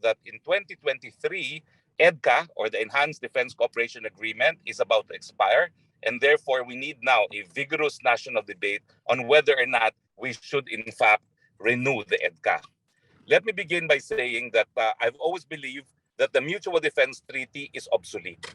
that in 2023, EDCA, or the Enhanced Defense Cooperation Agreement, is about to expire. And therefore, we need now a vigorous national debate on whether or not we should, in fact, renew the EDCA. Let me begin by saying that I've always believed that the Mutual Defense Treaty is obsolete.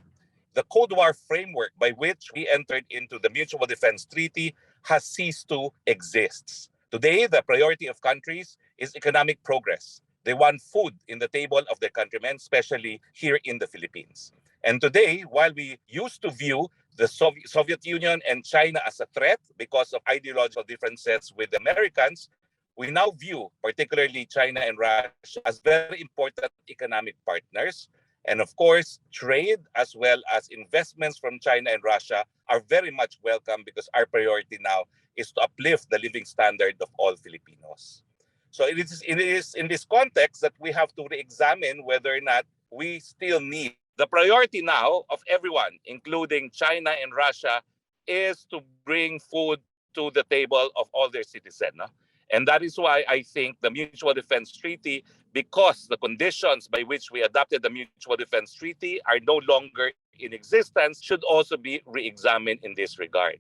The Cold War framework by which we entered into the Mutual Defense Treaty has ceased to exist. Today, the priority of countries is economic progress. They want food in the table of their countrymen, especially here in the Philippines. And today, while we used to view the Soviet Union and China as a threat because of ideological differences with the Americans, we now view particularly China and Russia as very important economic partners. And of course, trade as well as investments from China and Russia are very much welcome because our priority now is to uplift the living standard of all Filipinos. So it is in this context that we have to re-examine whether or not we still need. The priority now of everyone, including China and Russia, is to bring food to the table of all their citizens. No? And that is why I think the Mutual Defense Treaty, because the conditions by which we adopted the Mutual Defense Treaty are no longer in existence, should also be re-examined in this regard.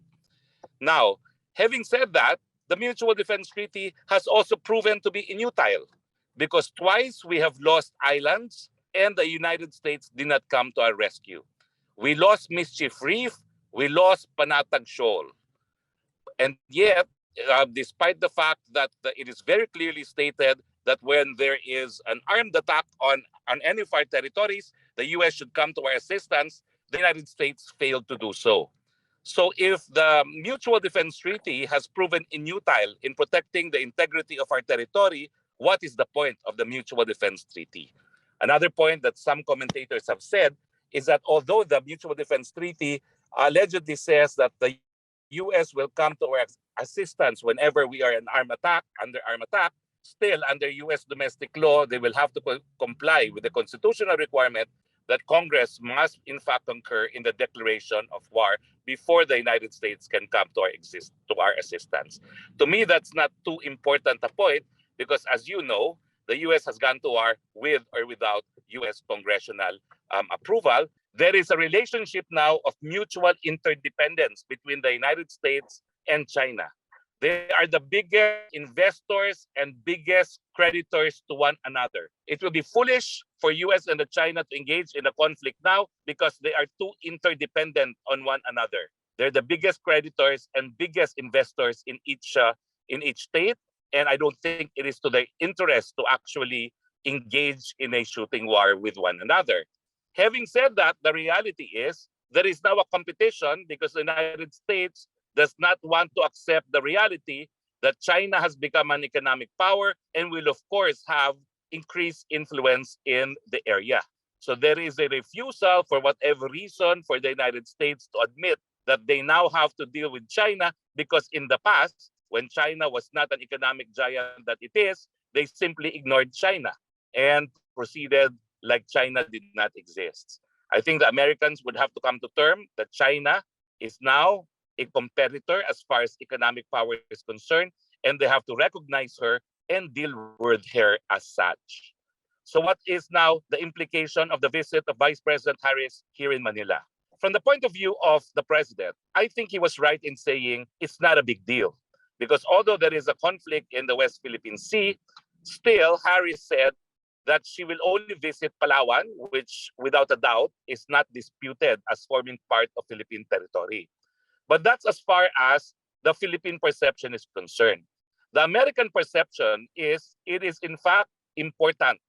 Now, having said that, the Mutual Defense Treaty has also proven to be inutile because twice we have lost islands and the United States did not come to our rescue. We lost Mischief Reef, we lost Panatag Shoal. And yet, despite the fact that it is very clearly stated that when there is an armed attack on any of our territories, the U.S. should come to our assistance, the United States failed to do so. So if the Mutual Defense Treaty has proven inutile in protecting the integrity of our territory, what is the point of the Mutual Defense Treaty? Another point that some commentators have said is that although the Mutual Defense Treaty allegedly says that the U.S. will come to our assistance whenever we are under armed attack, still under U.S. domestic law, they will have to comply with the constitutional requirement that Congress must in fact concur in the declaration of war before the United States can come to our assistance. To me, that's not too important a point because, as you know, the U.S. has gone to war with or without U.S. congressional approval. There is a relationship now of mutual interdependence between the United States and China. They are the biggest investors and biggest creditors to one another. It will be foolish for US and China to engage in a conflict now because they are too interdependent on one another. They're the biggest creditors and biggest investors in each state, and I don't think it is to their interest to actually engage in a shooting war with one another. Having said that, the reality is there is now a competition because the United States does not want to accept the reality that China has become an economic power and will, of course, have increased influence in the area. So there is a refusal, for whatever reason, for the United States to admit that they now have to deal with China because in the past, when China was not an economic giant that it is, they simply ignored China and proceeded like China did not exist. I think the Americans would have to come to terms that China is now a competitor as far as economic power is concerned, and they have to recognize her and deal with her as such. So what is now the implication of the visit of Vice President Harris here in Manila? From the point of view of the president, I think he was right in saying it's not a big deal. Because although there is a conflict in the West Philippine Sea, still Harris said that she will only visit Palawan, which without a doubt is not disputed as forming part of Philippine territory. But that's as far as the Philippine perception is concerned. The American perception is it is in fact important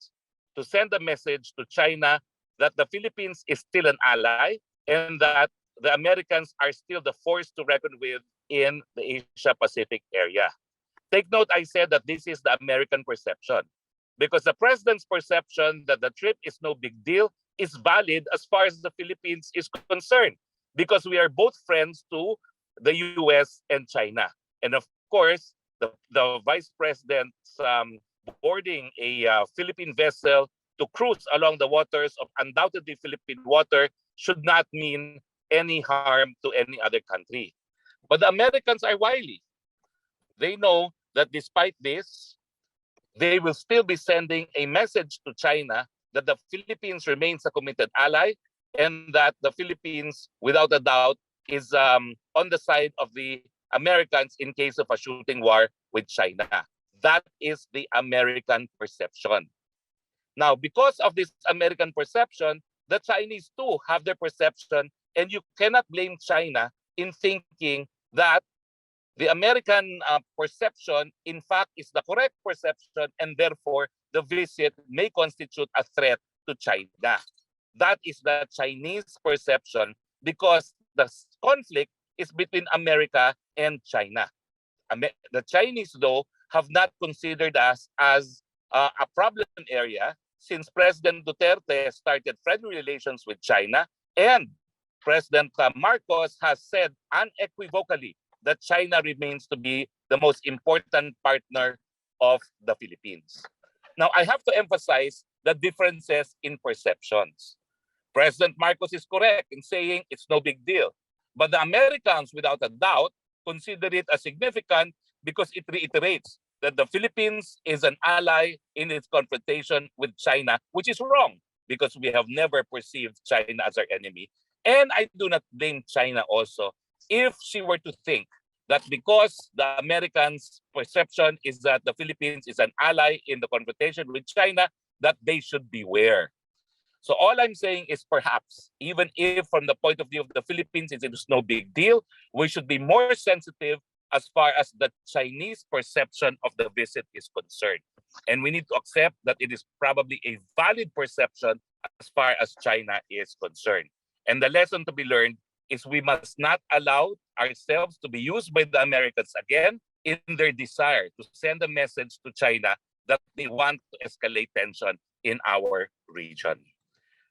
to send a message to China that the Philippines is still an ally and that the Americans are still the force to reckon with in the Asia-Pacific area. Take note, I said that this is the American perception because the president's perception that the trip is no big deal is valid as far as the Philippines is concerned because we are both friends to the US and China. And of course, the vice president's boarding a Philippine vessel to cruise along the waters of undoubtedly Philippine water should not mean any harm to any other country. But the Americans are wily. They know that despite this, they will still be sending a message to China that the Philippines remains a committed ally and that the Philippines, without a doubt, is on the side of the Americans in case of a shooting war with China. That is the American perception. Now, because of this American perception, the Chinese too have their perception, and you cannot blame China in thinking that the American perception, in fact, is the correct perception, and therefore the visit may constitute a threat to China. That is the Chinese perception because the conflict is between America and China. The Chinese, though, have not considered us as a problem area since President Duterte started friendly relations with China, and President Marcos has said unequivocally that China remains to be the most important partner of the Philippines. Now, I have to emphasize the differences in perceptions. President Marcos is correct in saying it's no big deal. But the Americans, without a doubt, consider it as significant because it reiterates that the Philippines is an ally in its confrontation with China, which is wrong because we have never perceived China as our enemy. And I do not blame China also if she were to think that because the Americans' perception is that the Philippines is an ally in the confrontation with China, that they should beware. So all I'm saying is perhaps, even if from the point of view of the Philippines, it is no big deal, we should be more sensitive as far as the Chinese perception of the visit is concerned. And we need to accept that it is probably a valid perception as far as China is concerned. And the lesson to be learned is we must not allow ourselves to be used by the Americans again in their desire to send a message to China that they want to escalate tension in our region.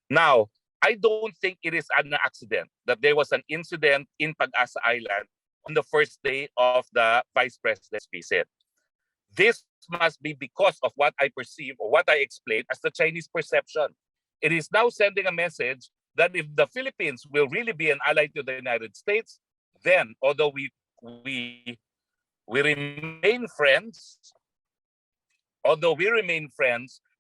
Now, I don't think it is an accident that there was an incident in Pagasa Island on the first day of the Vice President's visit. This must be because of what I perceive or what I explained as the Chinese perception. It is now sending a message that if the Philippines will really be an ally to the United States, then although we remain friends,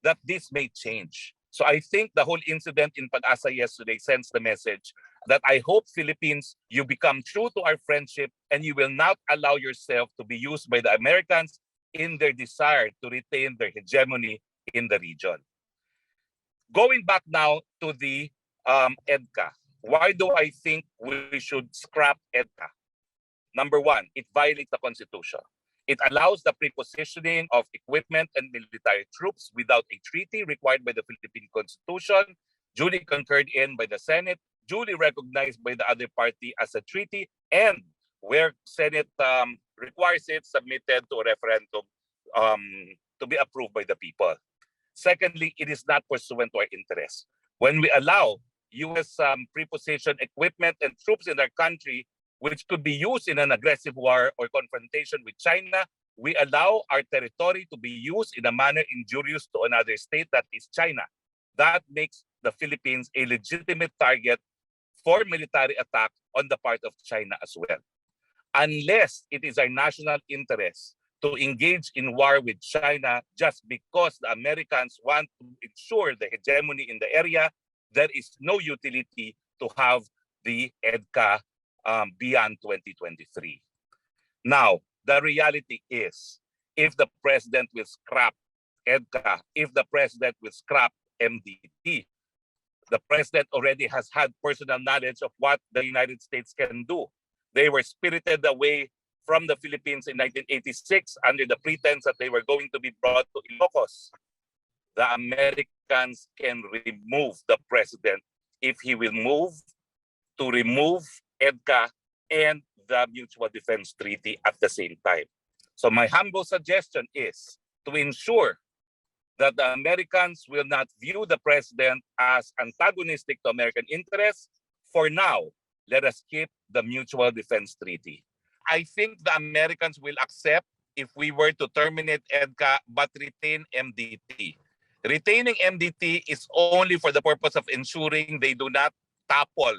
that this may change. So I think the whole incident in Pag-asa yesterday sends the message that I hope Philippines, you become true to our friendship and you will not allow yourself to be used by the Americans in their desire to retain their hegemony in the region. Going back now to the EDCA, why do I think we should scrap EDCA? Number one, it violates the Constitution. It allows the prepositioning of equipment and military troops without a treaty required by the Philippine Constitution, duly concurred in by the Senate, duly recognized by the other party as a treaty, and where Senate requires it, submitted to a referendum to be approved by the people. Secondly, it is not pursuant to our interests. When we allow U.S. preposition equipment and troops in our country, which could be used in an aggressive war or confrontation with China, we allow our territory to be used in a manner injurious to another state, that is China. That makes the Philippines a legitimate target for military attack on the part of China as well. Unless it is our national interest to engage in war with China just because the Americans want to ensure the hegemony in the area, there is no utility to have the EDCA beyond 2023. Now, the reality is, if the president will scrap EDCA, if the president will scrap MDT, the president already has had personal knowledge of what the United States can do. They were spirited away from the Philippines in 1986 under the pretense that they were going to be brought to Ilocos. The Americans can remove the president if he will move to remove EDCA and the Mutual Defense Treaty at the same time. So my humble suggestion is to ensure that the Americans will not view the president as antagonistic to American interests. For now, let us keep the Mutual Defense Treaty. I think the Americans will accept if we were to terminate EDCA but retain MDT. Retaining MDT is only for the purpose of ensuring they do not topple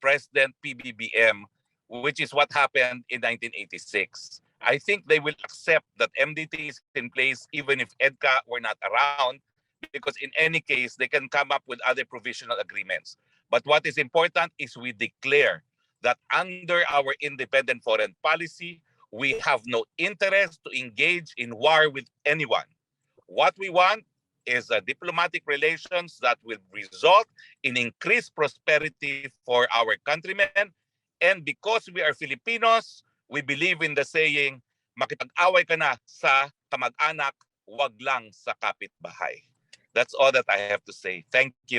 President PBBM, which is what happened in 1986. I think they will accept that MDT is in place even if EDCA were not around, because in any case, they can come up with other provisional agreements. But what is important is we declare that under our independent foreign policy, we have no interest to engage in war with anyone. What we want is diplomatic relations that will result in increased prosperity for our countrymen. And because we are Filipinos, we believe in the saying, makipag-away ka na sa kamag-anak, wag lang sa kapitbahay. That's all that I have to say. Thank you.